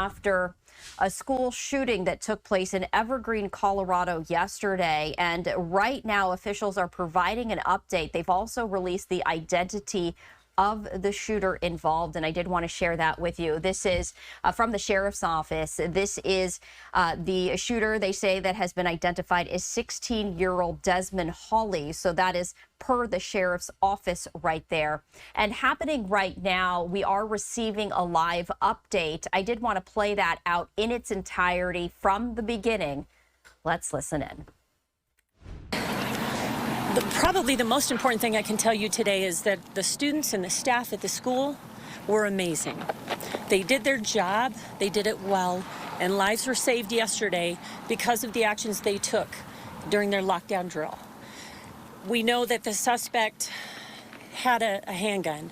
after a school shooting that took place in Evergreen, Colorado yesterday. And right now, officials are providing an update. They've also released the identity of the shooter involved, and I did want to share that with you. This is from the sheriff's office. This is the shooter, they say, that has been identified as 16-year-old Desmond Holly. So that is per the sheriff's office right there. And happening right now, we are receiving a live update. I did want to play that out in its entirety from the beginning. Let's listen in. Probably the most important thing I can tell you today is that the students and the staff at the school were amazing. They did their job, they did it well, and lives were saved yesterday because of the actions they took during their lockdown drill. We know that the suspect had a handgun.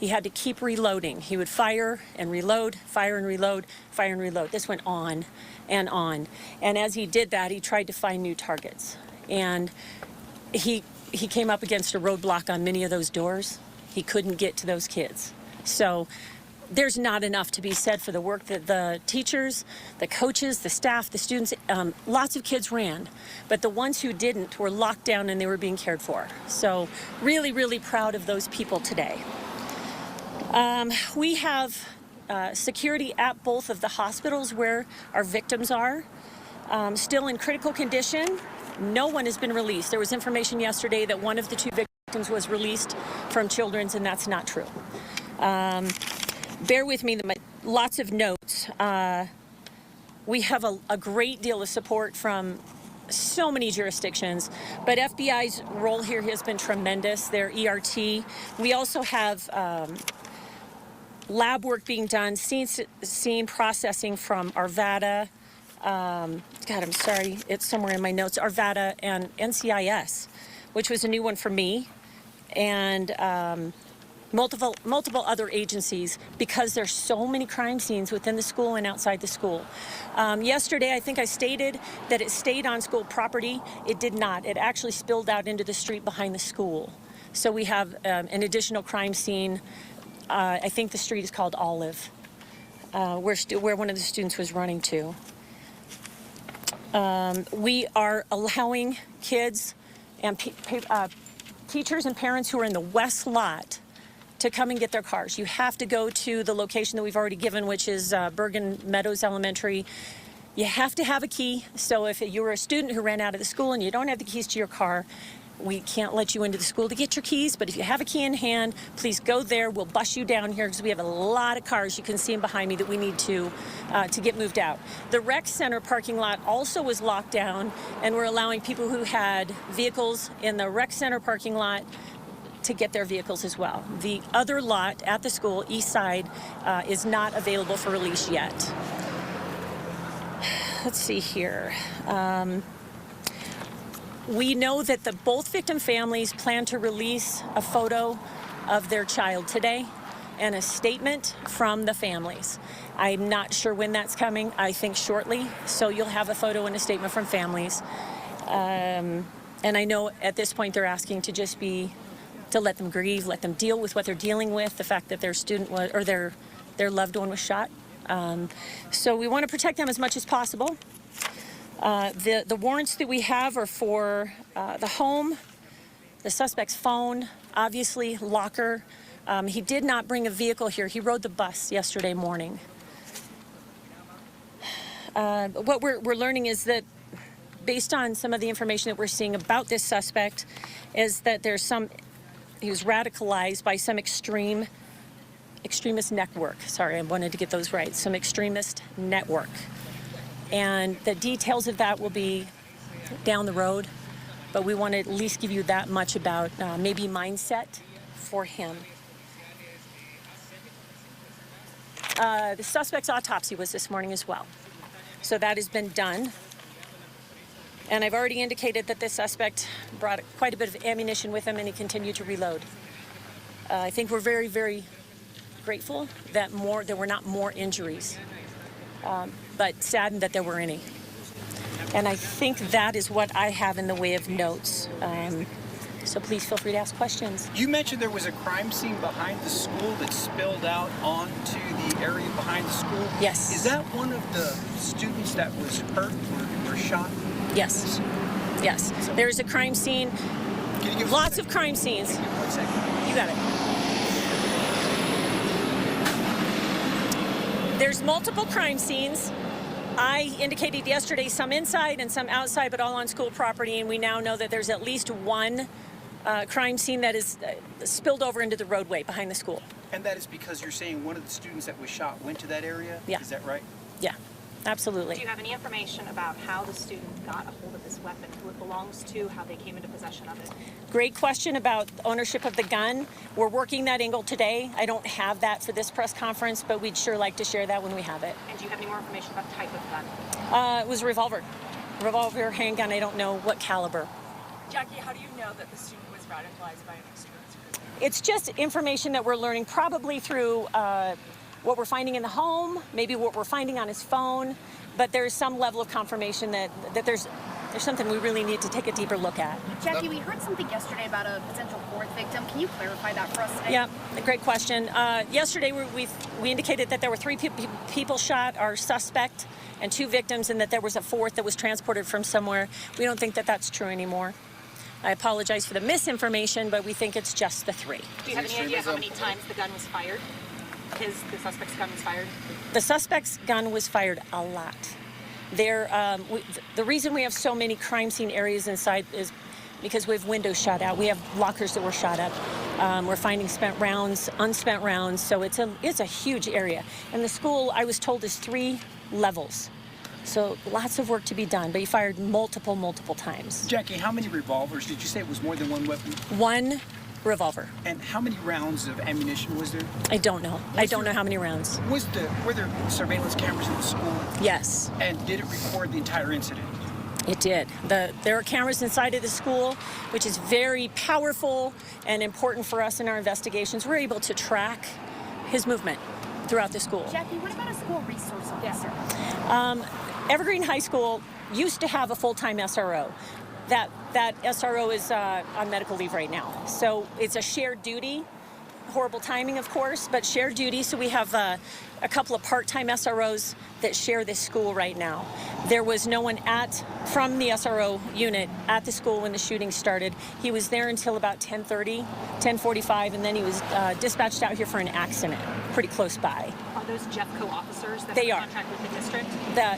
He had to keep reloading. He would fire and reload, fire and reload, fire and reload. This went on and on. And as he did that, he tried to find new targets. And he came up against a roadblock on many of those doors. He couldn't get to those kids. So there's not enough to be said for the work that the teachers, the coaches, the staff, the students, lots of kids ran, but the ones who didn't were locked down and they were being cared for. So really, really proud of those people today. We have security at both of the hospitals where our victims are, still in critical condition. No one has been released. There was information yesterday that one of the two victims was released from Children's, and that's not true. Bear with me, lots of notes. We have a great deal of support from so many jurisdictions, but FBI's role here has been tremendous. Their ERT. We also have lab work being done, scene processing from Arvada. God, I'm sorry, it's somewhere in my notes, Arvada and NCIS, which was a new one for me, and multiple other agencies, because there's so many crime scenes within the school and outside the school. Yesterday, I think I stated that it stayed on school property. It did not. It actually spilled out into the street behind the school. So we have an additional crime scene. I think the street is called Olive, where one of the students was running to. We are allowing kids and teachers and parents who are in the west lot to come and get their cars. You have to go to the location that we've already given, which is Bergen Meadows Elementary. You have to have a key. So if you were a student who ran out of the school and you don't have the keys to your car, we can't let you into the school to get your keys, but if you have a key in hand, please go there. We'll bus you down here because we have a lot of cars. You can see them behind me that we need to get moved out. The rec center parking lot also was locked down, and we're allowing people who had vehicles in the rec center parking lot to get their vehicles as well. The other lot at the school, east side, is not available for release yet. Let's see here. We know that both victim families plan to release a photo of their child today and a statement from the families. I'm not sure when that's coming. I think shortly. So you'll have a photo and a statement from families. And I know at this point they're asking to let them grieve, let them deal with what they're dealing with, the fact that their student was, or their loved one was shot. So we want to protect them as much as possible. The warrants that we have are for the home, the suspect's phone, obviously locker. He did not bring a vehicle here. He rode the bus yesterday morning. What we're learning is that, based on some of the information that we're seeing about this suspect, is that he was radicalized by some extremist network. Sorry, I wanted to get those right. Some extremist network. And the details of that will be down the road, but we want to at least give you that much about maybe mindset for him. The suspect's autopsy was this morning as well, so that has been done. And I've already indicated that this suspect brought quite a bit of ammunition with him, and he continued to reload. I think we're very, very grateful that there were not more injuries. But saddened that there were any. And I think that is what I have in the way of notes. So please feel free to ask questions. You mentioned there was a crime scene behind the school that spilled out onto the area behind the school. Yes. Is that one of the students that was hurt or shot? Yes. Yes. There's a crime scene. Can you give us Lots a of second? crime scenes. Give me 1 second. You got it. There's multiple crime scenes. I indicated yesterday some inside and some outside, but all on school property, and we now know that there's at least one crime scene that is spilled over into the roadway behind the school. And that is because you're saying one of the students that was shot went to that area? Yeah. Is that right? Yeah, absolutely. Do you have any information about how the student got a hold of this weapon, who it belongs to, how they came into possession of it? Great question about ownership of the gun. We're working that angle today. I don't have that for this press conference, but we'd sure like to share that when we have it. And do you have any more information about the type of gun? It was a revolver, handgun. I don't know what caliber. Jacki, how do you know that the student was radicalized by an extremist group? It's just information that we're learning probably through what we're finding in the home, maybe what we're finding on his phone, but there's some level of confirmation that there's something we really need to take a deeper look at. Jacki, we heard something yesterday about a potential fourth victim. Can you clarify that for us today? Yeah, a great question. Yesterday we indicated that there were 3 people shot, our suspect, and 2 victims, and that there was a 4th that was transported from somewhere. We don't think that that's true anymore. I apologize for the misinformation, but we think it's just the 3. Do you have any idea how many times the gun was fired? The suspect's gun was fired? The suspect's gun was fired a lot. The reason we have so many crime scene areas inside is because we have windows shot out. We have lockers that were shot up. We're finding spent rounds, unspent rounds, so it's a huge area. And the school, I was told, is 3 levels. So lots of work to be done, but he fired multiple times. Jacki, how many revolvers? Did you say it was more than one weapon? 1 revolver. And how many rounds of ammunition was there? I don't know. I don't know how many rounds. Were there surveillance cameras in the school? Yes. And did it record the entire incident? It did. There are cameras inside of the school, which is very powerful and important for us in our investigations. We're able to track his movement throughout the school. Jacki, what about a school resource officer? Evergreen High School used to have a full-time SRO. That SRO is on medical leave right now. So it's a shared duty. Horrible timing, of course, but shared duty. So we have a couple of part-time SROs that share this school right now. There was no one from the SRO unit at the school when the shooting started. He was there until about 10:30, 10:45, and then he was dispatched out here for an accident pretty close by. Are those Jeffco officers that They have are. contract with the district?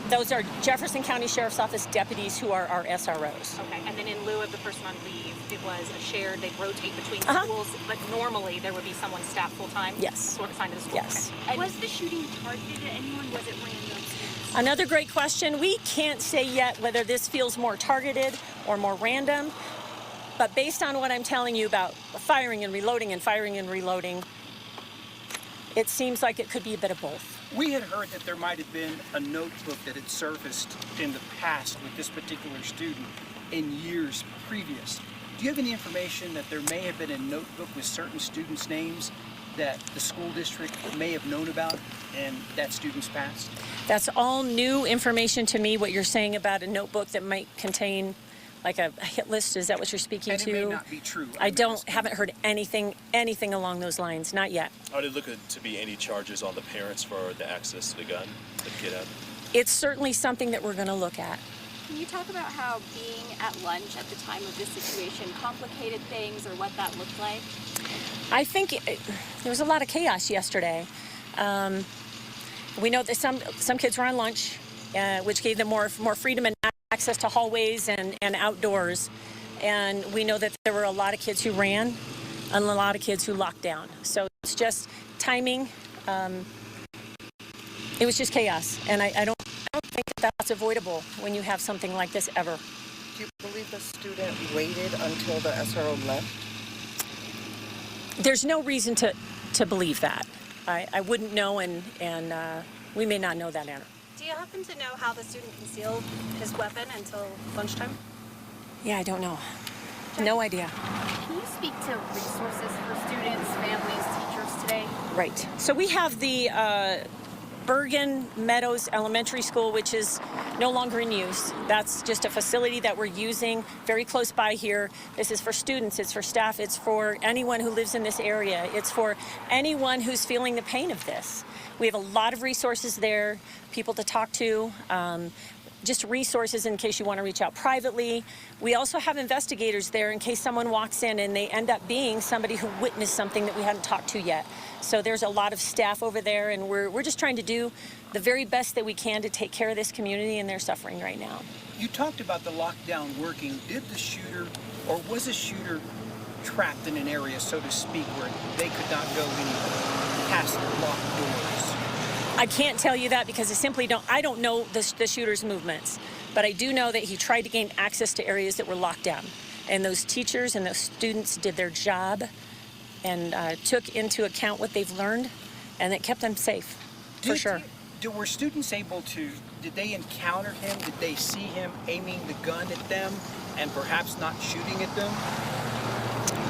Those are Jefferson County Sheriff's Office deputies who are our SROs. Okay, and then in lieu of the person on leave, it was a shared, they'd rotate between schools, but normally there would be someone staffed full-time? Yes. Sort of assigned to the school? Yes. Okay. Was the shooting targeted at anyone? Was it random students? Another great question. We can't say yet whether this feels more targeted or more random, but based on what I'm telling you about firing and reloading and firing and reloading, it seems like it could be a bit of both. We had heard that there might have been a notebook that had surfaced in the past with this particular student in years previous. Do you have any information that there may have been a notebook with certain students' names that the school district may have known about and that student's past? That's all new information to me, what you're saying about a notebook that might contain like a hit list. Is that what you're speaking And to? it may not be true. I haven't heard anything along those lines, not yet. Are there looking to be any charges on the parents for the access to the gun that the kid had? It's certainly something that we're going to look at. Can you talk about how being at lunch at the time of this situation complicated things or what that looked like? I think there was a lot of chaos yesterday. We know that some kids were on lunch, which gave them more freedom and access to hallways and outdoors. And we know that there were a lot of kids who ran and a lot of kids who locked down. So it's just timing. It was just chaos. And I don't think that that's avoidable when you have something like this ever. Do you believe the student waited until the SRO left? There's no reason to believe that. I wouldn't know, and we may not know that, Anna. Do you happen to know how the student concealed his weapon until lunchtime? Yeah, I don't know. No idea. Can you speak to resources for students, families, teachers today? Right. So we have the Bergen Meadows Elementary School, which is no longer in use. That's just a facility that we're using very close by here. This is for students, it's for staff, it's for anyone who lives in this area. It's for anyone who's feeling the pain of this. We have a lot of resources there, people to talk to. Just resources in case you want to reach out privately. We also have investigators there in case someone walks in and they end up being somebody who witnessed something that we hadn't talked to yet. So there's a lot of staff over there, and we're just trying to do the very best that we can to take care of this community, and they're suffering right now. You talked about the lockdown working. Did the shooter, or was a shooter trapped in an area, so to speak, where they could not go any past the locked doors? I can't tell you that because I don't know the shooter's movements, but I do know that he tried to gain access to areas that were locked down. And those teachers and those students did their job and took into account what they've learned, and it kept them safe, for sure. Were students able to, did they encounter him? Did they see him aiming the gun at them and perhaps not shooting at them?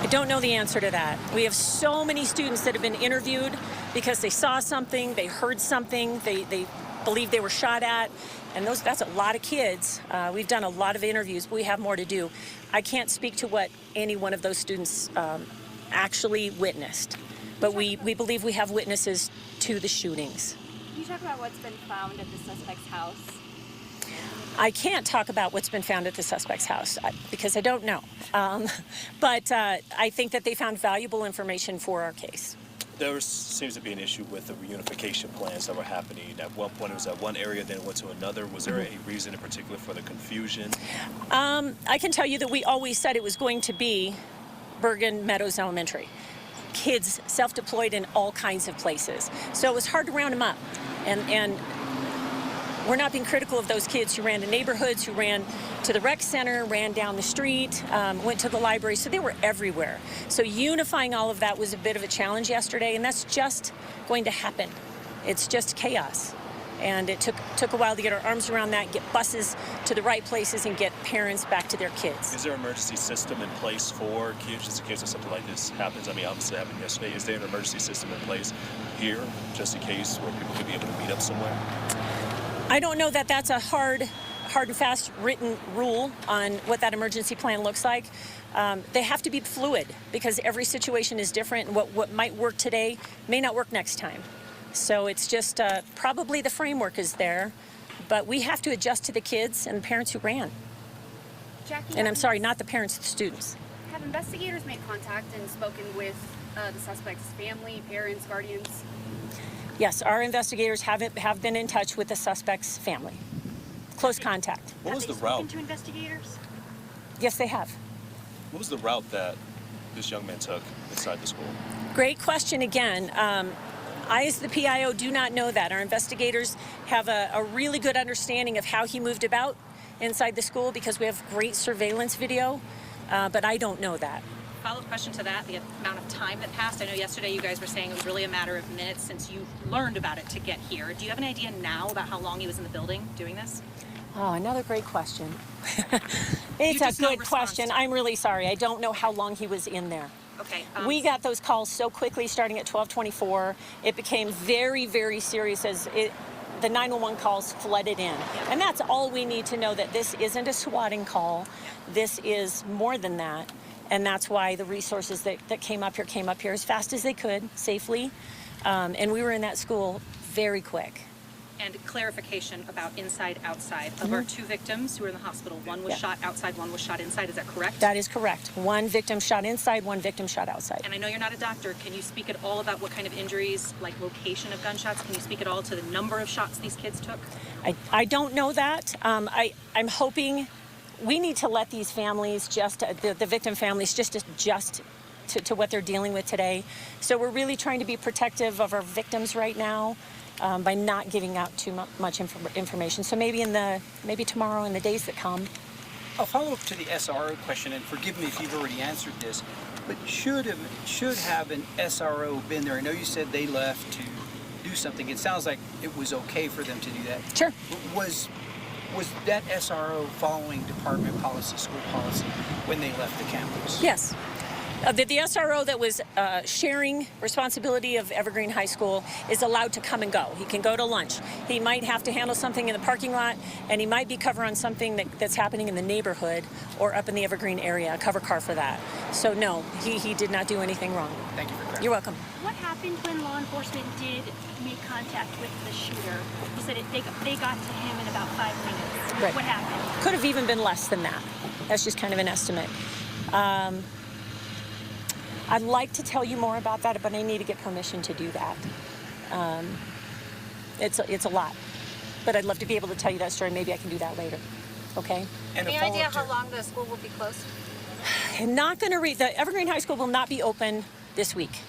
I don't know the answer to that. We have so many students that have been interviewed because they saw something, they heard something, they believe they were shot at, and that's a lot of kids. We've done a lot of interviews, but we have more to do. I can't speak to what any one of those students actually witnessed, but we believe we have witnesses to the shootings. Can you talk about what's been found at the suspect's house? I can't talk about what's been found at the suspect's house because I don't know. But I think that they found valuable information for our case. There seems to be an issue with the reunification plans that were happening. At one point it was at one area, then it went to another. Was there any reason in particular for the confusion? I can tell you that we always said it was going to be Bergen Meadows Elementary. Kids self-deployed in all kinds of places. So it was hard to round them up. And we're not being critical of those kids who ran to neighborhoods, who ran to the rec center, ran down the street, went to the library, so they were everywhere. So unifying all of that was a bit of a challenge yesterday, and that's just going to happen. It's just chaos. And it took a while to get our arms around that, get buses to the right places, and get parents back to their kids. Is there an emergency system in place for kids just in case something like this happens? I mean, obviously it happened yesterday. Is there an emergency system in place here just in case where people could be able to meet up somewhere? I don't know that that's a hard and fast written rule on what that emergency plan looks like. They have to be fluid because every situation is different, and what might work today may not work next time. So it's just probably the framework is there, but we have to adjust to the kids and the parents who ran. Jackie, And I'm sorry, not the parents, the students. have investigators made contact and spoken with the suspect's family, parents, guardians? Yes, our investigators have been in touch with the suspect's family. Close contact. What was the route? Have they spoken to investigators? Yes, they have. What was the route that this young man took inside the school? Great question again. I, as the PIO, do not know that. Our investigators have a really good understanding of how he moved about inside the school because we have great surveillance video, but I don't know that. Follow-up question to that, the amount of time that passed. I know yesterday you guys were saying it was really a matter of minutes since you learned about it to get here. Do you have an idea now about how long he was in the building doing this? Oh, another great question. It's a good question. I'm really sorry. I don't know how long he was in there. Okay. We got those calls so quickly starting at 12:24. It became very, very serious as the 911 calls flooded in. And that's all we need to know, that this isn't a swatting call. This is more than that. And that's why the resources that came up here as fast as they could, safely. And we were in that school very quick. And clarification about inside, outside. Of our two victims who were in the hospital, one was shot outside, one was shot inside. Is that correct? That is correct. One victim shot inside, one victim shot outside. And I know you're not a doctor. Can you speak at all about what kind of injuries, like location of gunshots? Can you speak at all to the number of shots these kids took? I don't know that. I'm hoping we need to let these families, the victim families, just adjust to what they're dealing with today. So we're really trying to be protective of our victims right now. By not giving out too much information. So maybe tomorrow and the days that come. A follow-up to the SRO question, and forgive me if you've already answered this, but should have an SRO been there? I know you said they left to do something. It sounds like it was okay for them to do that. Sure. Was that SRO following department policy, school policy, when they left the campus? Yes. The SRO that was sharing responsibility of Evergreen High School is allowed to come and go. He can go to lunch. He might have to handle something in the parking lot, and he might be cover on something that's happening in the neighborhood or up in the Evergreen area, a cover car for that. So no, he did not do anything wrong. Thank you for clarifying. You're welcome. What happened when law enforcement did make contact with the shooter? You said they got to him in about 5 minutes. Right. What happened? Could have even been less than that. That's just kind of an estimate. I'd like to tell you more about that, but I need to get permission to do that. It's a lot, but I'd love to be able to tell you that story. Maybe I can do that later. Okay? And Any idea how long the school will be closed? I'm not going to read. The Evergreen High School will not be open this week.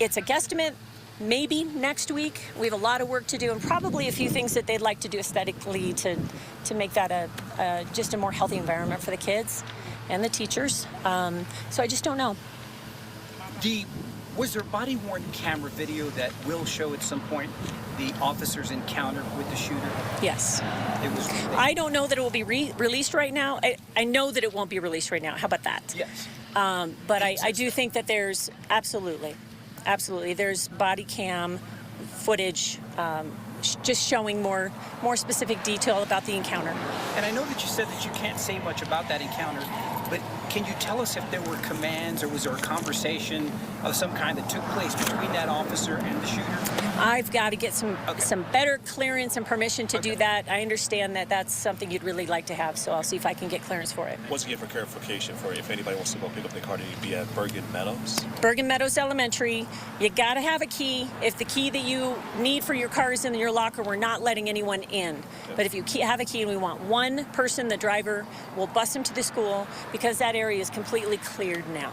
It's a guesstimate. Maybe next week. We have a lot of work to do, and probably a few things that they'd like to do aesthetically to make that just a more healthy environment for the kids and the teachers. So I just don't know. Was there body-worn camera video that will show at some point the officer's encounter with the shooter? Yes. It was. I don't know that it will be released right now. I know that it won't be released right now. How about that? Yes. But I do think that there's absolutely, there's body cam footage just showing more specific detail about the encounter. And I know that you said that you can't say much about that encounter, but can you tell us if there were commands or was there a conversation of some kind that took place between that officer and the shooter? I've got to get some better clearance and permission to do that. I understand that that's something you'd really like to have, so I'll see if I can get clearance for it. Once again, for clarification, for if anybody wants to go pick up their car, to be at Bergen Meadows? Bergen Meadows Elementary. You got to have a key. If the key that you need for your car is in your locker, we're not letting anyone in. Okay. But if you have a key, and we want one person, the driver, we'll bus him to the school because that area is completely cleared now.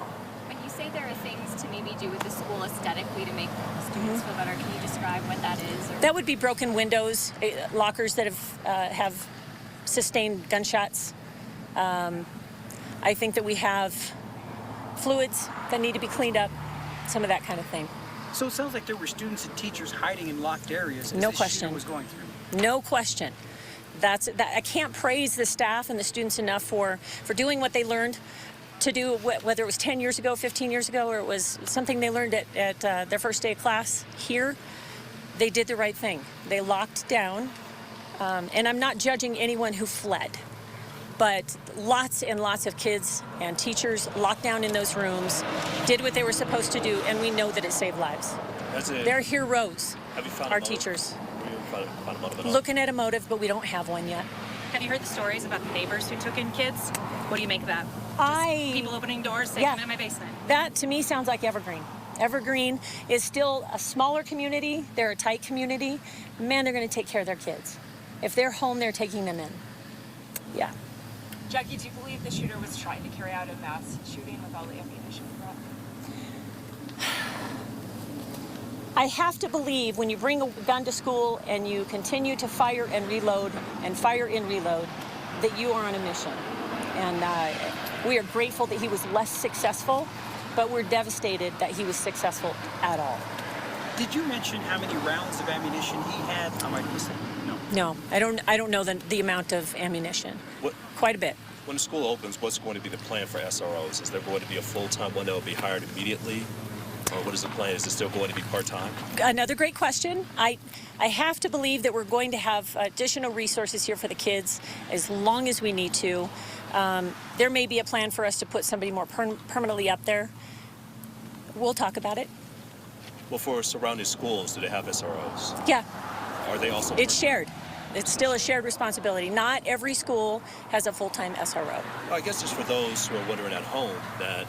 When you say there are things to maybe do with the school aesthetically to make students feel better, can you describe what that is? Or? That would be broken windows, lockers that have sustained gunshots. I think that we have fluids that need to be cleaned up, some of that kind of thing. So it sounds like there were students and teachers hiding in locked areas as No the question. shooter was going through. No question. I can't praise the staff and the students enough for doing what they learned to do, whether it was 10 years ago, 15 years ago, or it was something they learned at their first day of class here. They did the right thing. They locked down, and I'm not judging anyone who fled, but lots and lots of kids and teachers locked down in those rooms, did what they were supposed to do, and we know that it saved lives. They're heroes, Have you found our a motive? teachers. Found a motive at all? Looking at a motive, but we don't have one yet. Have you heard the stories about the neighbors who took in kids? What do you make of that? People opening doors, saying, "Come in my basement." That to me sounds like Evergreen. Evergreen is still a smaller community. They're a tight community. Man, they're going to take care of their kids. If they're home, they're taking them in. Yeah. Jacki, do you believe the shooter was trying to carry out a mass shooting with all the ammunition brought? I have to believe when you bring a gun to school and you continue to fire and reload and fire and reload, that you are on a mission. And we are grateful that he was less successful, but we're devastated that he was successful at all. Did you mention how many rounds of ammunition he had? I might miss it. No, I don't know the amount of ammunition. Quite a bit. When the school opens, what's going to be the plan for SROs? Is there going to be a full-time one that will be hired immediately? Or what is the plan? Is it still going to be part-time? Another great question. I have to believe that we're going to have additional resources here for the kids as long as we need to. There may be a plan for us to put somebody more permanently up there. We'll talk about it. Well, for surrounding schools, do they have SROs? Yeah. Are they also? It's shared. It's still a shared responsibility. Not every school has a full-time SRO. Well, I guess just for those who are wondering at home that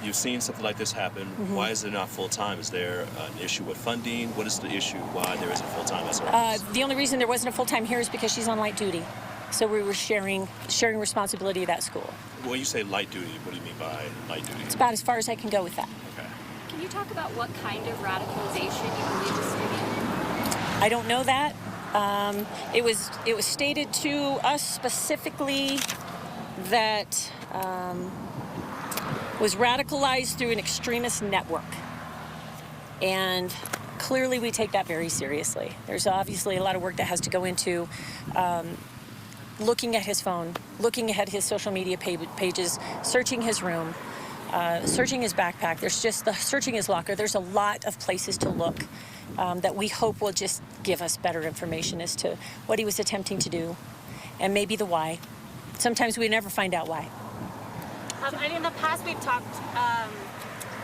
you've seen something like this happen. Why is it not full-time? Is there an issue with funding? What is the issue why there isn't full-time SROs? The only reason there wasn't a full-time here is because she's on light duty. So we were sharing responsibility of that school. When you say light duty, what do you mean by light duty? It's about as far as I can go with that. Okay. Can you talk about what kind of radicalization you believe the student? I don't know that. It was stated to us specifically that was radicalized through an extremist network. And clearly we take that very seriously. There's obviously a lot of work that has to go into looking at his phone, looking at his social media pages, searching his room, searching his backpack. Searching his locker. There's a lot of places to look that we hope will just give us better information as to what he was attempting to do, and maybe the why. Sometimes we never find out why. In the past, we've talked,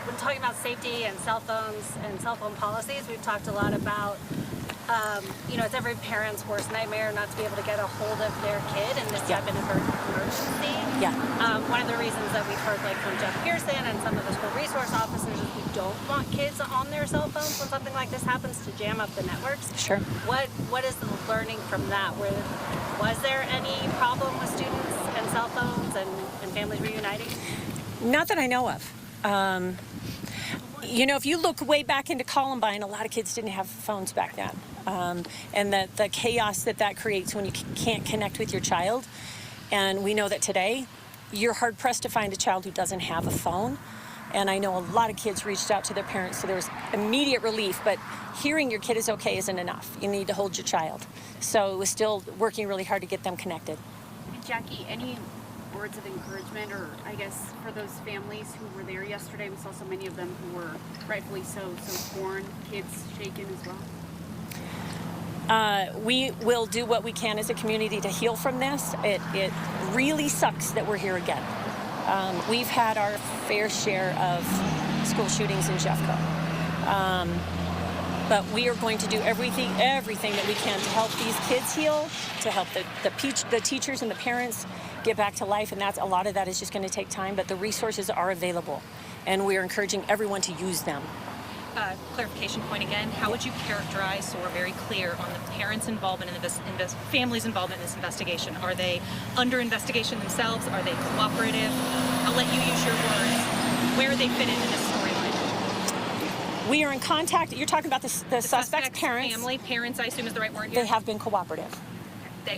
when talking about safety and cell phones and cell phone policies, we've talked a lot about, it's every parent's worst nightmare not to be able to get a hold of their kid in this type of emergency. Yeah. One of the reasons that we've heard, like from Jeff Pearson and some of the school resource officers, is we don't want kids on their cell phones when something like this happens to jam up the networks. Sure. What is the learning from that? Was there any problem with students and cell phones and families reuniting? Not that I know of. If you look way back into Columbine, a lot of kids didn't have phones back then. And the chaos that creates when you can't connect with your child. And we know that today, you're hard-pressed to find a child who doesn't have a phone. And I know a lot of kids reached out to their parents, so there was immediate relief, but hearing your kid is okay isn't enough. You need to hold your child. So it was still working really hard to get them connected. Jacki, any words of encouragement, or I guess for those families who were there yesterday? We saw so many of them who were rightfully so torn, kids shaken as well. We will do what we can as a community to heal from this. It really sucks that we're here again. We've had our fair share of school shootings in Jeffco. But we are going to do everything that we can to help these kids heal, to help the teachers and the parents get back to life, and a lot of that is just going to take time, but the resources are available, and we are encouraging everyone to use them. Clarification point again, how would you characterize, so we're very clear, on the parents' involvement in this, family's involvement in this investigation? Are they under investigation themselves? Are they cooperative? I'll let you use your words. Where they fit into this storyline? We are in contact. You're talking about the suspect's parents. Family, parents, I assume is the right word here? They have been cooperative.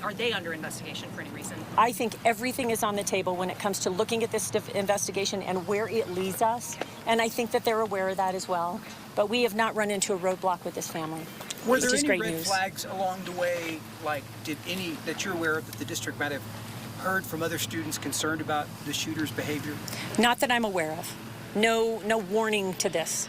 Are they under investigation for any reason? I think everything is on the table when it comes to looking at this investigation and where it leads us. And I think that they're aware of that as well. But we have not run into a roadblock with this family. Were there any red flags along the way, like that you're aware of, that the district might have heard from other students concerned about the shooter's behavior? Not that I'm aware of. No warning to this.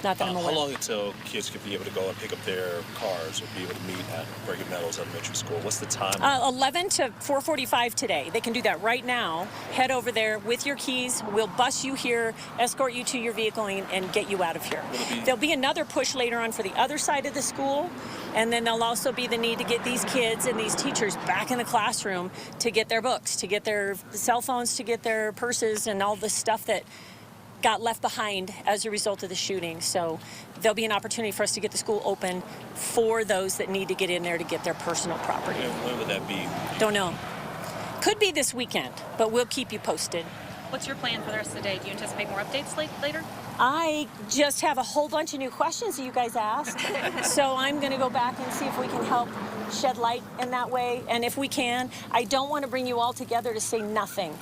Not that I'm aware. How long until kids could be able to go and pick up their cars or be able to meet at Brigham Meadows Elementary School? What's the time? 11 to 4:45 today. They can do that right now. Head over there with your keys. We'll bus you here, escort you to your vehicle, and get you out of here. There'll be another push later on for the other side of the school, and then there'll also be the need to get these kids and these teachers back in the classroom to get their books, to get their cell phones, to get their purses, and all the stuff that got left behind as a result of the shooting. So there'll be an opportunity for us to get the school open for those that need to get in there to get their personal property. And when would that be? Don't know. Could be this weekend, but we'll keep you posted. What's your plan for the rest of the day? Do you anticipate more updates later? I just have a whole bunch of new questions that you guys asked. So I'm going to go back and see if we can help shed light in that way. And if we can, I don't want to bring you all together to say nothing.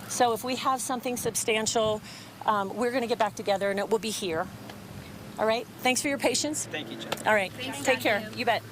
So if we have something substantial, we're going to get back together, and it will be here. All right? Thanks for your patience. Thank you, Jen. All right. Thanks, Take Jacki. care. You bet.